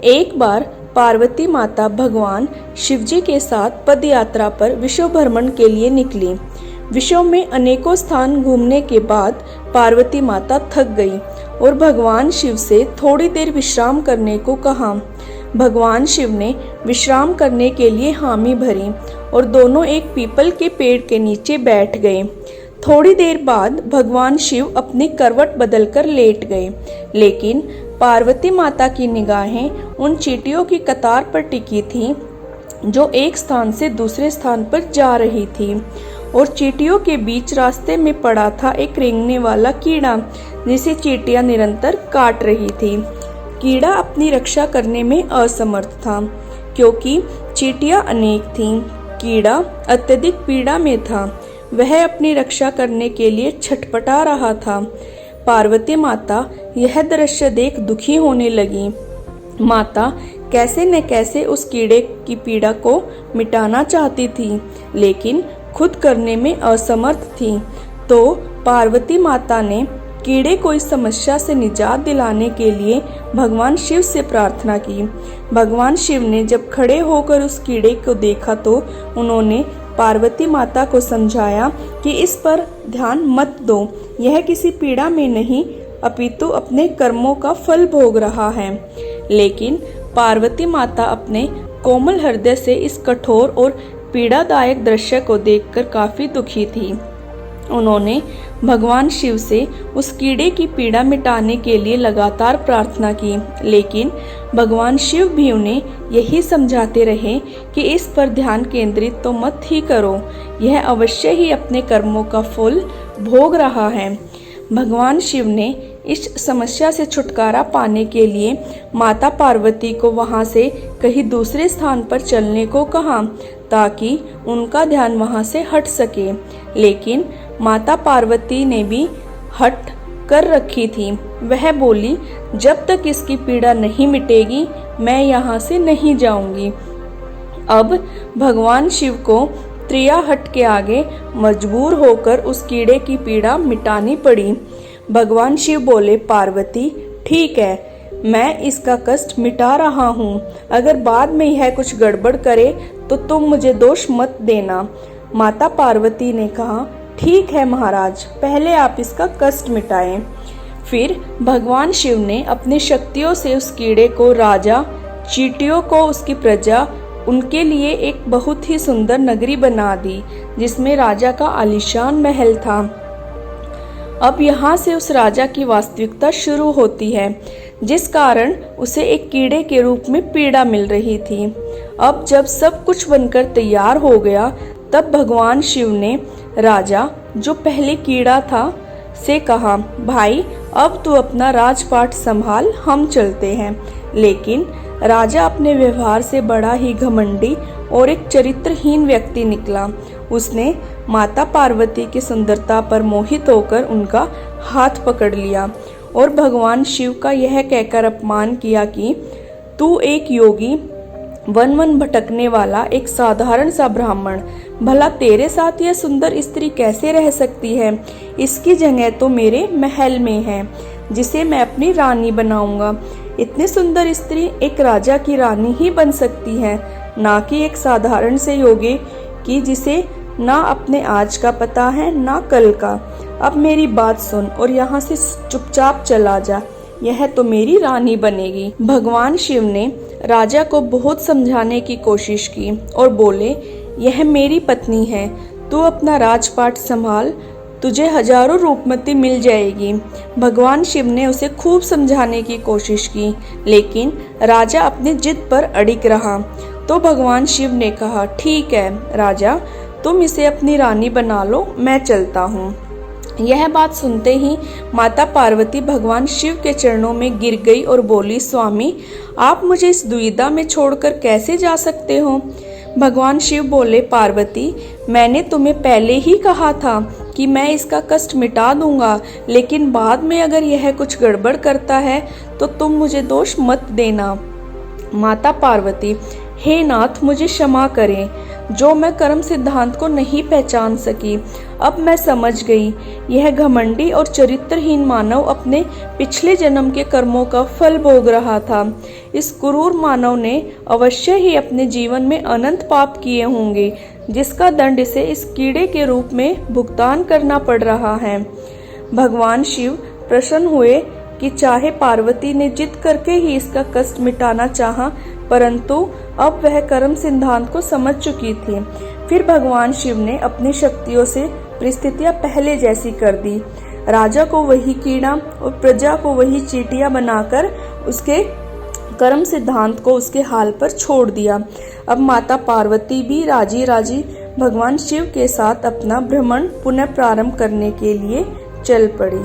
एक बार पार्वती माता भगवान शिवजी के साथ पद यात्रा पर विश्व भ्रमण के लिए निकली। विश्व में अनेकों स्थान घूमने के बाद पार्वती माता थक गई और भगवान शिव से थोड़ी देर विश्राम करने को कहा। भगवान शिव ने विश्राम करने के लिए हामी भरी और दोनों एक पीपल के पेड़ के नीचे बैठ गए। थोड़ी देर बाद भगवान शिव अपनी करवट बदलकर लेट गए, लेकिन पार्वती माता की निगाहें उन चींटियों की कतार पर टिकी थी जो एक स्थान से दूसरे स्थान पर जा रही थी, और चींटियों के बीच रास्ते में पड़ा था एक रेंगने वाला कीड़ा जिसे चींटियां निरंतर काट रही थी। कीड़ा अपनी रक्षा करने में असमर्थ था क्योंकि चींटियां अनेक थीं। कीड़ा अत्यधिक पीड़ा में था, वह अपनी रक्षा करने के लिए छटपटा रहा था। पार्वती माता यह दृश्य देख दुखी होने लगी। माता कैसे न कैसे उस कीड़े की पीड़ा को मिटाना चाहती थी, लेकिन खुद करने में असमर्थ थी। तो पार्वती माता ने कीड़े को इस समस्या से निजात दिलाने के लिए भगवान शिव से प्रार्थना की। भगवान शिव ने जब खड़े होकर उस कीड़े को देखा तो उन्होंने पार्वती माता को समझाया कि इस पर ध्यान मत दो, यह किसी पीड़ा में नहीं अपितु अपने कर्मों का फल भोग रहा है। लेकिन पार्वती माता अपने कोमल हृदय से इस कठोर और पीड़ादायक दृश्य को देखकर काफी दुखी थी। उन्होंने भगवान शिव से उस कीड़े की पीड़ा मिटाने के लिए लगातार प्रार्थना की, लेकिन भगवान शिव भी उन्हें यही समझाते रहे कि इस पर ध्यान केंद्रित तो मत ही करो, यह अवश्य ही अपने कर्मों का फल भोग रहा है। भगवान शिव ने इस समस्या से छुटकारा पाने के लिए माता पार्वती को वहां से कहीं दूसरे स्थान पर चलने को कहा ताकि उनका ध्यान वहां से हट सके, लेकिन माता पार्वती ने भी हट कर रखी थी। वह बोली, जब तक इसकी पीड़ा नहीं मिटेगी मैं यहाँ से नहीं जाऊंगी। अब भगवान शिव को त्रियाहट के आगे मजबूर होकर उस कीड़े की पीड़ा मिटानी पड़ी। भगवान शिव बोले, पार्वती ठीक है, मैं इसका कष्ट मिटा रहा हूँ, अगर बाद में यह कुछ गड़बड़ करे तो तुम मुझे दोष मत देना। माता पार्वती ने कहा, ठीक है महाराज, पहले आप इसका कष्ट मिटाएं। फिर भगवान शिव ने अपनी शक्तियों से उस कीड़े को राजा, चींटियों को उसकी प्रजा, उनके लिए एक बहुत ही सुंदर नगरी बना दी जिसमें राजा का आलीशान महल था। अब यहाँ से उस राजा की वास्तविकता शुरू होती है, जिस कारण उसे एक कीड़े के रूप में पीड़ा मिल रही थी। अब जब सब कुछ बनकर तैयार हो गया तब भगवान शिव ने राजा, जो पहले कीड़ा था, से कहा, भाई अब तू अपना राजपाट संभाल, हम चलते हैं। लेकिन राजा अपने व्यवहार से बड़ा ही घमंडी और एक चरित्रहीन व्यक्ति निकला। उसने माता पार्वती की सुंदरता पर मोहित होकर उनका हाथ पकड़ लिया और भगवान शिव का यह कहकर अपमान किया कि तू एक योगी, वन वन भटकने वाला एक साधारण सा ब्राह्मण, भला तेरे साथ यह सुंदर स्त्री कैसे रह सकती है? इसकी जगह तो मेरे महल में है, जिसे मैं अपनी रानी बनाऊंगा। इतनी सुंदर स्त्री एक राजा की रानी ही बन सकती है, ना कि एक साधारण से योगी की जिसे ना अपने आज का पता है ना कल का। अब मेरी बात सुन और यहाँ से चुपचाप चला जा, यह तो मेरी रानी बनेगी। भगवान शिव ने राजा को बहुत समझाने की कोशिश की और बोले, यह मेरी पत्नी है, तू अपना राजपाट संभाल, तुझे हजारों रूपमती मिल जाएगी। भगवान शिव ने उसे खूब समझाने की कोशिश की, लेकिन राजा अपनी जिद पर अड़िग रहा। तो भगवान शिव ने कहा, ठीक है राजा, तुम इसे अपनी रानी बना लो, मैं चलता हूँ। यह बात सुनते ही माता पार्वती भगवान शिव के चरणों में गिर गई और बोली, स्वामी आप मुझे इस दुविधा में छोड़कर कैसे जा सकते हो? भगवान शिव बोले, पार्वती मैंने तुम्हें पहले ही कहा था कि मैं इसका कष्ट मिटा दूंगा, लेकिन बाद में अगर यह कुछ गड़बड़ करता है तो तुम मुझे दोष मत देना। माता पार्वती, हे नाथ मुझे क्षमा करें, जो मैं कर्म सिद्धांत को नहीं पहचान सकी। अब मैं समझ गई, यह घमंडी और चरित्रहीन मानव अपने पिछले जन्म के कर्मों का फल भोग रहा था। इस क्रूर मानव ने अवश्य ही अपने जीवन में अनंत पाप किए होंगे, जिसका दंड इसे इस कीड़े के रूप में भुगतान करना पड़ रहा है। भगवान शिव प्रसन्न हुए कि चाहे पार्वती ने जिद करके ही इसका कष्ट मिटाना चाहा, परंतु अब वह कर्म सिद्धांत को समझ चुकी थी। फिर भगवान शिव ने अपनी शक्तियों से परिस्थितियां पहले जैसी कर दी। राजा को वही कीड़ा और प्रजा को वही चींटियां बनाकर उसके कर्म सिद्धांत को उसके हाल पर छोड़ दिया। अब माता पार्वती भी राजी राजी भगवान शिव के साथ अपना भ्रमण पुनः प्रारंभ करने के लिए चल पड़ी।